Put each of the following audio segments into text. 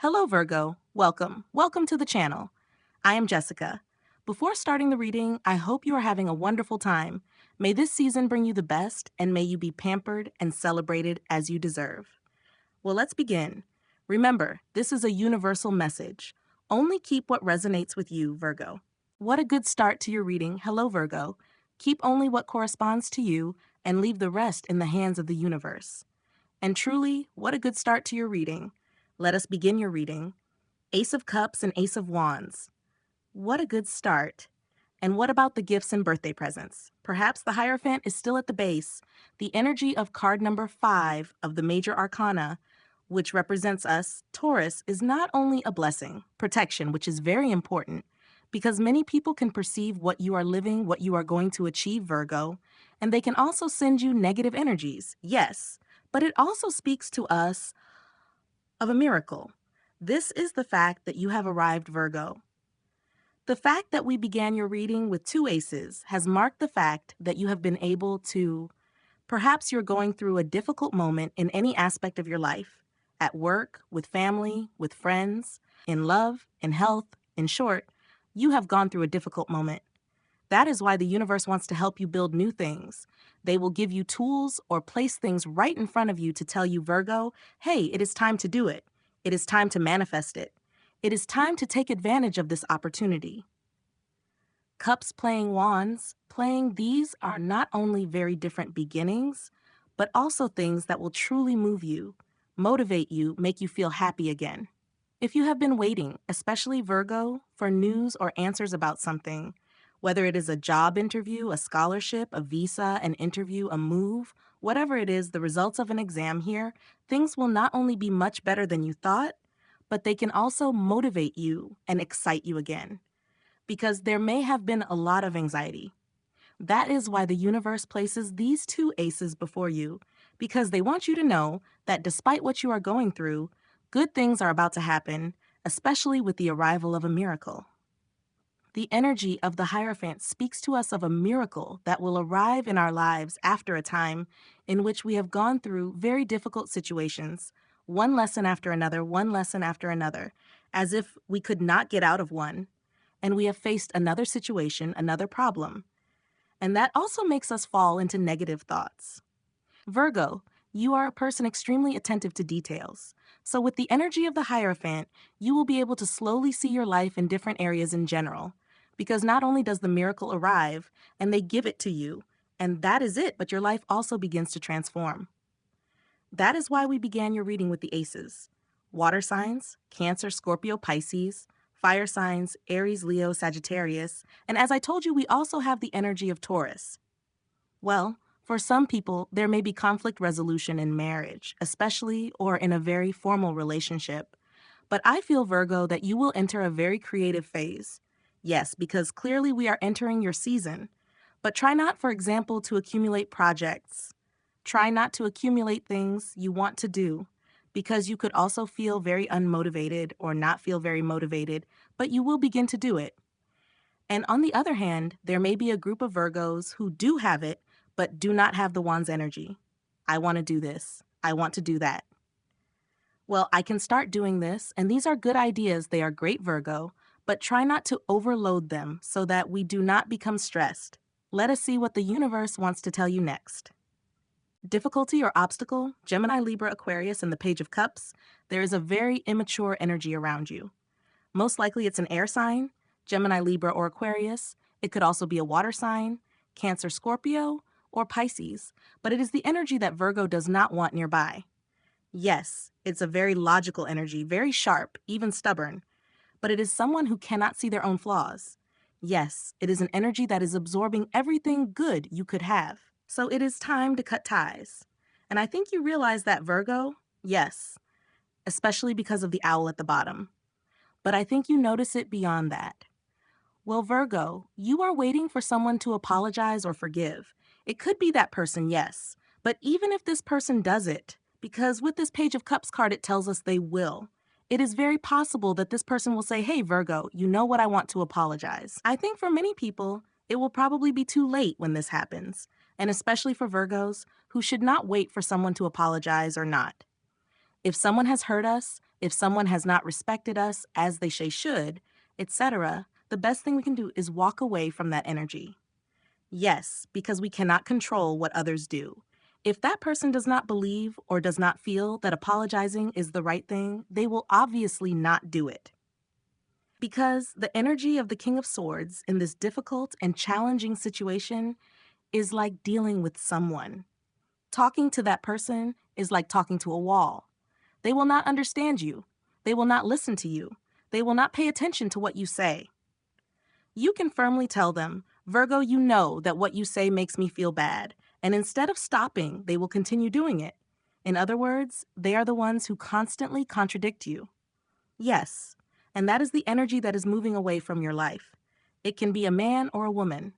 Hello, Virgo. Welcome. Welcome to the channel. I am Jessica. Before starting the reading, I hope you are having a wonderful time. May this season bring you the best, and may you be pampered and celebrated as you deserve. Well, let's begin. Remember, this is a universal message. Only keep what resonates with you, Virgo. What a good start to your reading. Hello, Virgo. Keep only what corresponds to you and leave the rest in the hands of the universe. And truly, what a good start to your reading. Let us begin your reading. Ace of Cups and Ace of Wands. What a good start. And what about the gifts and birthday presents? Perhaps the Hierophant is still at the base. The energy of card number 5 of the Major Arcana, which represents us, Taurus, is not only a blessing, protection, which is very important, because many people can perceive what you are living, what you are going to achieve, Virgo, and they can also send you negative energies, yes, but it also speaks to us of a miracle. This is the fact that you have arrived, Virgo. The fact that we began your reading with 2 aces has marked the fact that you have been able to, perhaps you're going through a difficult moment in any aspect of your life, at work, with family, with friends, in love, in health, in short, you have gone through a difficult moment. That is why the universe wants to help you build new things. They will give you tools or place things right in front of you to tell you, Virgo, hey, it is time to do it. It is time to manifest it. It is time to take advantage of this opportunity. Cups playing wands, playing these are not only very different beginnings, but also things that will truly move you, motivate you, make you feel happy again. If you have been waiting, especially Virgo, for news or answers about something, whether it is a job interview, a scholarship, a visa, an interview, a move, whatever it is, the results of an exam here, things will not only be much better than you thought, but they can also motivate you and excite you again. Because there may have been a lot of anxiety. That is why the universe places these 2 aces before you, because they want you to know that despite what you are going through, good things are about to happen, especially with the arrival of a miracle. The energy of the Hierophant speaks to us of a miracle that will arrive in our lives after a time in which we have gone through very difficult situations, one lesson after another, one lesson after another, as if we could not get out of one, and we have faced another situation, another problem. And that also makes us fall into negative thoughts. Virgo, you are a person extremely attentive to details. So with the energy of the Hierophant, you will be able to slowly see your life in different areas in general. Because not only does the miracle arrive, and they give it to you, and that is it, but your life also begins to transform. That is why we began your reading with the aces. Water signs, Cancer, Scorpio, Pisces, fire signs, Aries, Leo, Sagittarius, and as I told you, we also have the energy of Taurus. Well, for some people, there may be conflict resolution in marriage, especially or in a very formal relationship. But I feel, Virgo, that you will enter a very creative phase. Yes, because clearly we are entering your season. But try not, for example, to accumulate projects. Try not to accumulate things you want to do, because you could also feel very unmotivated or not feel very motivated, but you will begin to do it. And on the other hand, there may be a group of Virgos who do have it, but do not have the wand's energy. I want to do this. I want to do that. Well, I can start doing this, and these are good ideas. They are great, Virgo, but try not to overload them so that we do not become stressed. Let us see what the universe wants to tell you next. Difficulty or obstacle, Gemini, Libra, Aquarius, and the Page of Cups, there is a very immature energy around you. Most likely it's an air sign, Gemini, Libra, or Aquarius. It could also be a water sign, Cancer, Scorpio, or Pisces, but it is the energy that Virgo does not want nearby. Yes, it's a very logical energy, very sharp, even stubborn, but it is someone who cannot see their own flaws. Yes, it is an energy that is absorbing everything good you could have. So it is time to cut ties. And I think you realize that, Virgo? Yes, especially because of the owl at the bottom. But I think you notice it beyond that. Well, Virgo, you are waiting for someone to apologize or forgive. It could be that person, yes. But even if this person does it, because with this Page of Cups card, it tells us they will, it is very possible that this person will say, hey, Virgo, you know what, I want to apologize. I think for many people, it will probably be too late when this happens, and especially for Virgos who should not wait for someone to apologize or not. If someone has hurt us, if someone has not respected us as they should, etc., the best thing we can do is walk away from that energy. Yes, because we cannot control what others do. If that person does not believe or does not feel that apologizing is the right thing, they will obviously not do it. Because the energy of the King of Swords in this difficult and challenging situation is like dealing with someone. Talking to that person is like talking to a wall. They will not understand you. They will not listen to you. They will not pay attention to what you say. You can firmly tell them, Virgo, you know that what you say makes me feel bad. And instead of stopping, they will continue doing it. In other words, they are the ones who constantly contradict you. Yes, and that is the energy that is moving away from your life. It can be a man or a woman.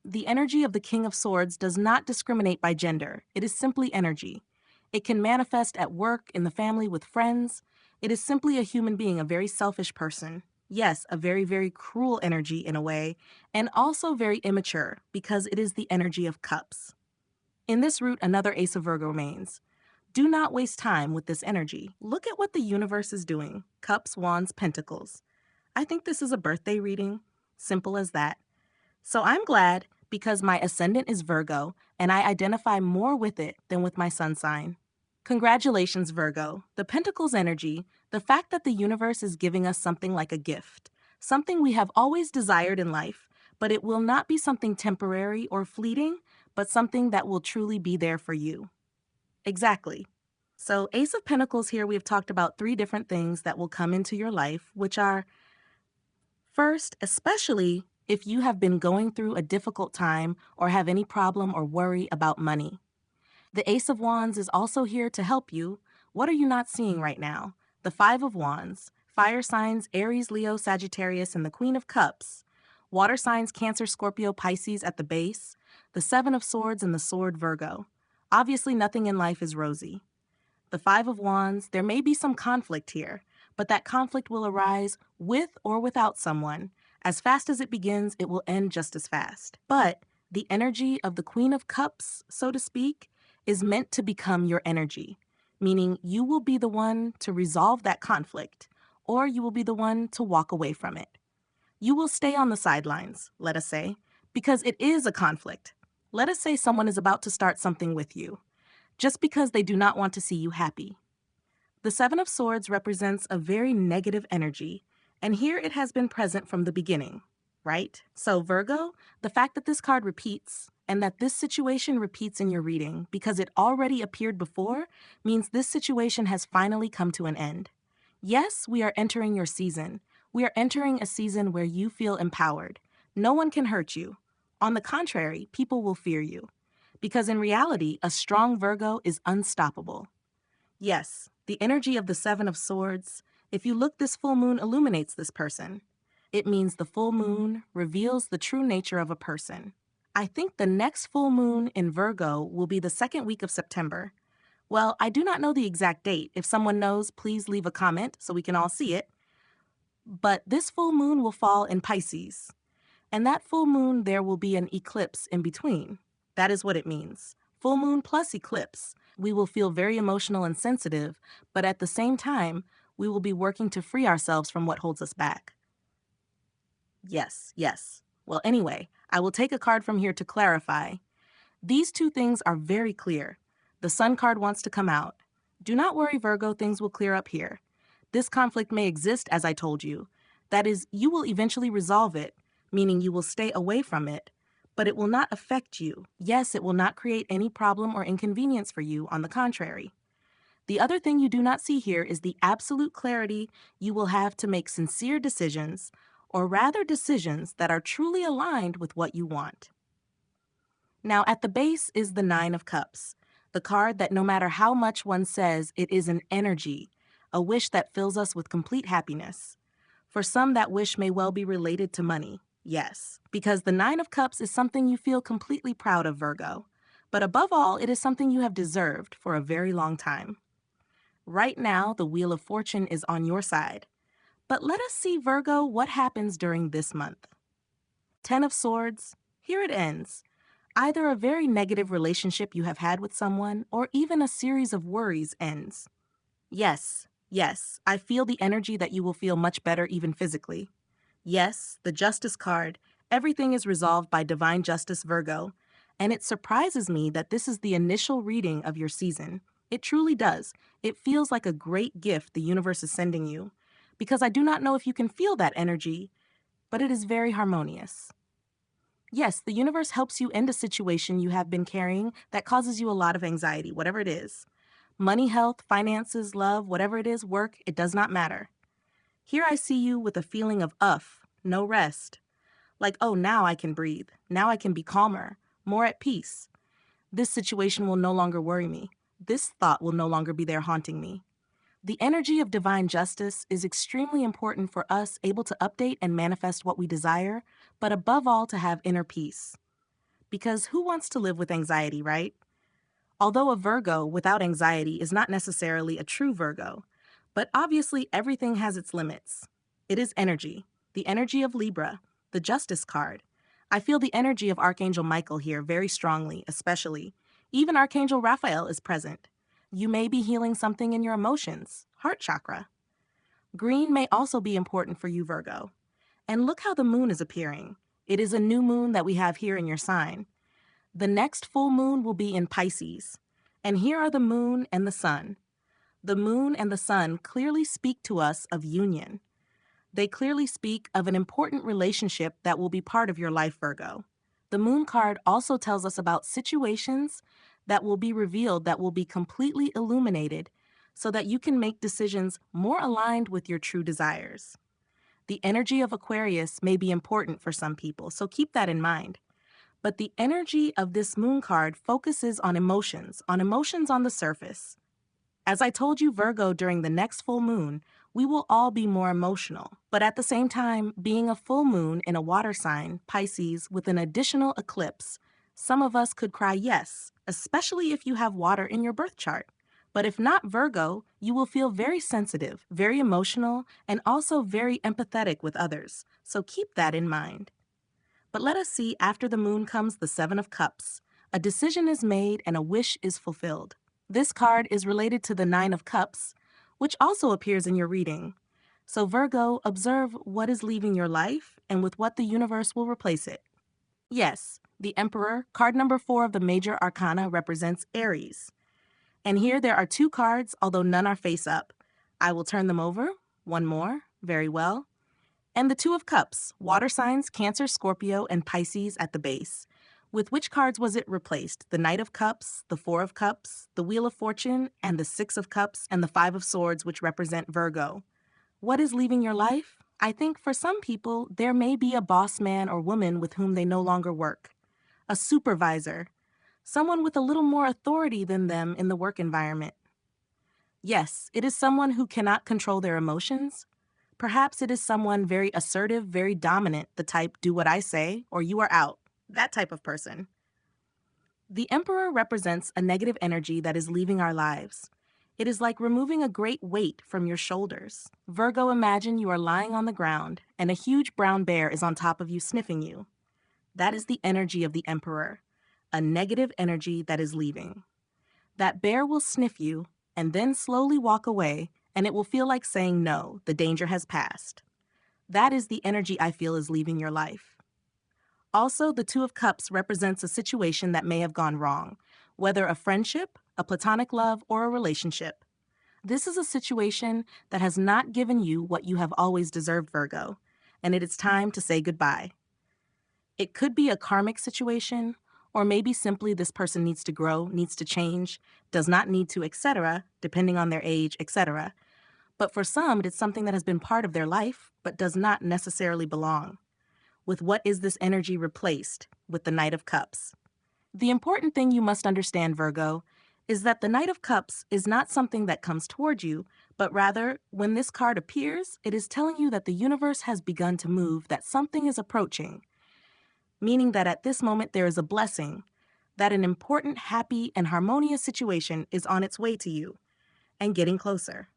The energy of the King of Swords does not discriminate by gender. It is simply energy. It can manifest at work, in the family, with friends. It is simply a human being, a very selfish person. Yes, a very, very cruel energy in a way, and also very immature because it is the energy of cups. In this root, another Ace of Virgo remains. Do not waste time with this energy. Look at what the universe is doing. Cups, wands, pentacles. I think this is a birthday reading. Simple as that. So I'm glad because my ascendant is Virgo and I identify more with it than with my sun sign. Congratulations, Virgo. The Pentacles energy, the fact that the universe is giving us something like a gift, something we have always desired in life, but it will not be something temporary or fleeting, but something that will truly be there for you. Exactly. So Ace of Pentacles here, we have talked about 3 different things that will come into your life, which are, first, especially if you have been going through a difficult time or have any problem or worry about money. The Ace of Wands is also here to help you. What are you not seeing right now? The Five of Wands, fire signs Aries, Leo, Sagittarius, and the Queen of Cups. Water signs Cancer, Scorpio, Pisces at the base. The Seven of Swords and the Sword, Virgo. Obviously, nothing in life is rosy. The Five of Wands, there may be some conflict here, but that conflict will arise with or without someone. As fast as it begins, it will end just as fast. But the energy of the Queen of Cups, so to speak, is meant to become your energy, meaning you will be the one to resolve that conflict, or you will be the one to walk away from it. You will stay on the sidelines, let us say, because it is a conflict. Let us say someone is about to start something with you, just because they do not want to see you happy. The Seven of Swords represents a very negative energy, and here it has been present from the beginning, right? So Virgo, the fact that this card repeats and that this situation repeats in your reading because it already appeared before means this situation has finally come to an end. Yes, we are entering your season. We are entering a season where you feel empowered. No one can hurt you. On the contrary, people will fear you. Because in reality, a strong Virgo is unstoppable. Yes, the energy of the Seven of Swords, if you look, this full moon illuminates this person. It means the full moon reveals the true nature of a person. I think the next full moon in Virgo will be the second week of September. Well, I do not know the exact date. If someone knows, please leave a comment so we can all see it. But this full moon will fall in Pisces. And that full moon, there will be an eclipse in between. That is what it means. Full moon plus eclipse. We will feel very emotional and sensitive, but at the same time, we will be working to free ourselves from what holds us back. Yes. Well, anyway, I will take a card from here to clarify. These 2 things are very clear. The Sun card wants to come out. Do not worry, Virgo, things will clear up here. This conflict may exist, as I told you. That is, you will eventually resolve it, meaning you will stay away from it, but it will not affect you. Yes, it will not create any problem or inconvenience for you, on the contrary. The other thing you do not see here is the absolute clarity you will have to make sincere decisions, or rather decisions that are truly aligned with what you want. Now, at the base is the Nine of Cups, the card that no matter how much one says, it is an energy, a wish that fills us with complete happiness. For some, that wish may well be related to money. Yes, because the Nine of Cups is something you feel completely proud of, Virgo. But above all, it is something you have deserved for a very long time. Right now, the Wheel of Fortune is on your side. But let us see, Virgo, what happens during this month. 10 of Swords, here it ends. Either a very negative relationship you have had with someone, or even a series of worries ends. Yes, Yes, I feel the energy that you will feel much better even physically. Yes, the Justice card. Everything is resolved by divine justice, Virgo. And it surprises me that this is the initial reading of your season. It truly does. It feels like a great gift the universe is sending you. Because I do not know if you can feel that energy, but it is very harmonious. Yes, the universe helps you end a situation you have been carrying that causes you a lot of anxiety, whatever it is. Money, health, finances, love, whatever it is, work, it does not matter. Here I see you with a feeling of no rest. Like, oh, now I can breathe. Now I can be calmer, more at peace. This situation will no longer worry me. This thought will no longer be there haunting me. The energy of divine justice is extremely important for us able to update and manifest what we desire, but above all to have inner peace. Because who wants to live with anxiety, right? Although a Virgo without anxiety is not necessarily a true Virgo, but obviously everything has its limits. It is energy, the energy of Libra, the Justice card. I feel the energy of Archangel Michael here very strongly, especially. Even Archangel Raphael is present. You may be healing something in your emotions, heart chakra. Green may also be important for you, Virgo. And look how the moon is appearing. It is a new moon that we have here in your sign. The next full moon will be in Pisces. And here are the moon and the sun. The moon and the sun clearly speak to us of union. They clearly speak of an important relationship that will be part of your life, Virgo. The moon card also tells us about situations that will be revealed that will be completely illuminated so that you can make decisions more aligned with your true desires. The energy of Aquarius may be important for some people, so keep that in mind. But the energy of this moon card focuses on emotions on the surface. As I told you, Virgo, during the next full moon, we will all be more emotional. But at the same time, being a full moon in a water sign, Pisces, with an additional eclipse, some of us could cry yes, especially if you have water in your birth chart. But if not Virgo, you will feel very sensitive, very emotional, and also very empathetic with others. So keep that in mind. But let us see, after the moon comes the Seven of Cups. A decision is made and a wish is fulfilled. This card is related to the Nine of Cups, which also appears in your reading. So Virgo, observe what is leaving your life and with what the universe will replace it. Yes, the Emperor, card number 4 of the major arcana, represents Aries. And here there are 2 cards, although none are face up. I will turn them over. One more. Very well. And the Two of Cups, water signs, Cancer, Scorpio, and Pisces at the base. With which cards was it replaced? The Knight of Cups, the Four of Cups, the Wheel of Fortune, and the Six of Cups, and the Five of Swords, which represent Virgo. What is leaving your life? I think for some people, there may be a boss man or woman with whom they no longer work. A supervisor. Someone with a little more authority than them in the work environment. Yes, it is someone who cannot control their emotions. Perhaps it is someone very assertive, very dominant, the type do what I say or you are out, that type of person. The Emperor represents a negative energy that is leaving our lives. It is like removing a great weight from your shoulders. Virgo, imagine you are lying on the ground and a huge brown bear is on top of you sniffing you. That is the energy of the Emperor, a negative energy that is leaving. That bear will sniff you and then slowly walk away, and it will feel like saying no, the danger has passed. That is the energy I feel is leaving your life. Also, the Two of Cups represents a situation that may have gone wrong, whether a friendship, a platonic love, or a relationship. This is a situation that has not given you what you have always deserved, Virgo, and it is time to say goodbye. It could be a karmic situation, or maybe simply this person needs to grow, needs to change, does not need to, etc., depending on their age, etc. But for some, it's something that has been part of their life, but does not necessarily belong. With what is this energy replaced? With the Knight of Cups. The important thing you must understand, Virgo, is that the Knight of Cups is not something that comes toward you, but rather, when this card appears, it is telling you that the universe has begun to move, that something is approaching. Meaning that at this moment there is a blessing, that an important, happy, and harmonious situation is on its way to you, and getting closer.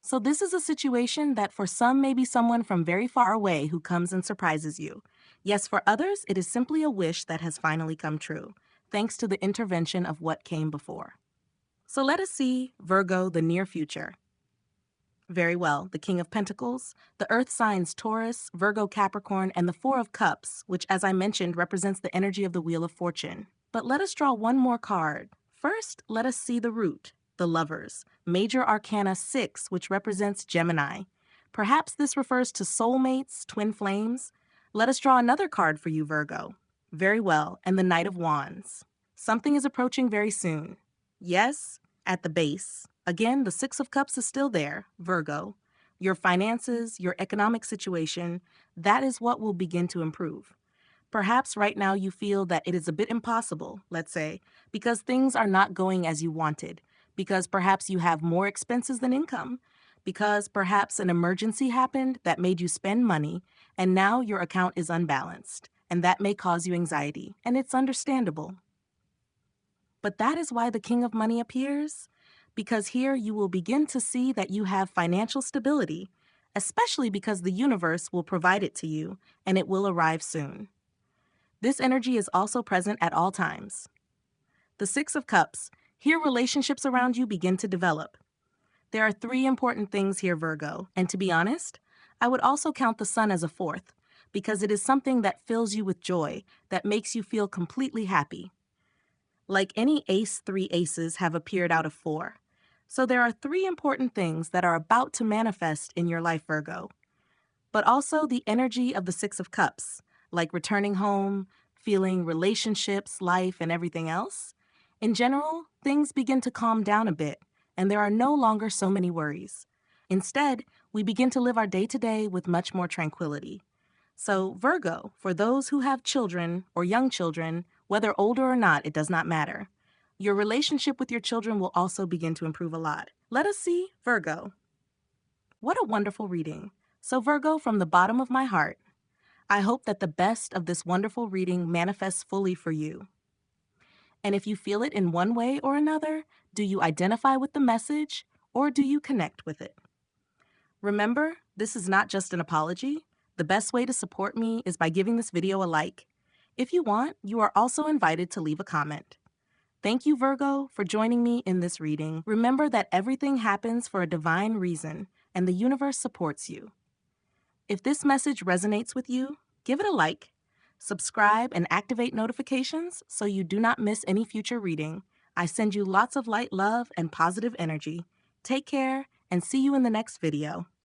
So this is a situation that for some may be someone from very far away who comes and surprises you. Yes, for others, it is simply a wish that has finally come true, thanks to the intervention of what came before. So let us see, Virgo, the near future. Very well. The King of Pentacles, the Earth signs Taurus, Virgo, Capricorn, and the Four of Cups, which, as I mentioned, represents the energy of the Wheel of Fortune. But let us draw one more card. First, let us see the root, the Lovers, Major Arcana 6, which represents Gemini. Perhaps this refers to soulmates, twin flames. Let us draw another card for you, Virgo. Very well, and the Knight of Wands. Something is approaching very soon. Yes, at the base. Again, the Six of Cups is still there, Virgo. Your finances, your economic situation, that is what will begin to improve. Perhaps right now you feel that it is a bit impossible, let's say, because things are not going as you wanted, because perhaps you have more expenses than income, because perhaps an emergency happened that made you spend money, and now your account is unbalanced, and that may cause you anxiety, and it's understandable. But that is why the King of Money appears, because here you will begin to see that you have financial stability, especially because the universe will provide it to you, and it will arrive soon. This energy is also present at all times. The Six of Cups, here relationships around you begin to develop. There are three important things here, Virgo, and to be honest, I would also count the Sun as a fourth, because it is something that fills you with joy, that makes you feel completely happy. Like any ace, three aces have appeared out of four. So there are three important things that are about to manifest in your life, Virgo. But also the energy of the Six of Cups, like returning home, feeling relationships, life, and everything else. In general, things begin to calm down a bit, and there are no longer so many worries. Instead, we begin to live our day-to-day with much more tranquility. So, Virgo, for those who have children or young children, whether older or not, it does not matter. Your relationship with your children will also begin to improve a lot. Let us see, Virgo. What a wonderful reading. So, Virgo, from the bottom of my heart, I hope that the best of this wonderful reading manifests fully for you. And if you feel it in one way or another, do you identify with the message or do you connect with it? Remember, this is not just an apology. The best way to support me is by giving this video a like. If you want, you are also invited to leave a comment. Thank you, Virgo, for joining me in this reading. Remember that everything happens for a divine reason, and the universe supports you. If this message resonates with you, give it a like, subscribe, and activate notifications so you do not miss any future reading. I send you lots of light, love, and positive energy. Take care, and see you in the next video.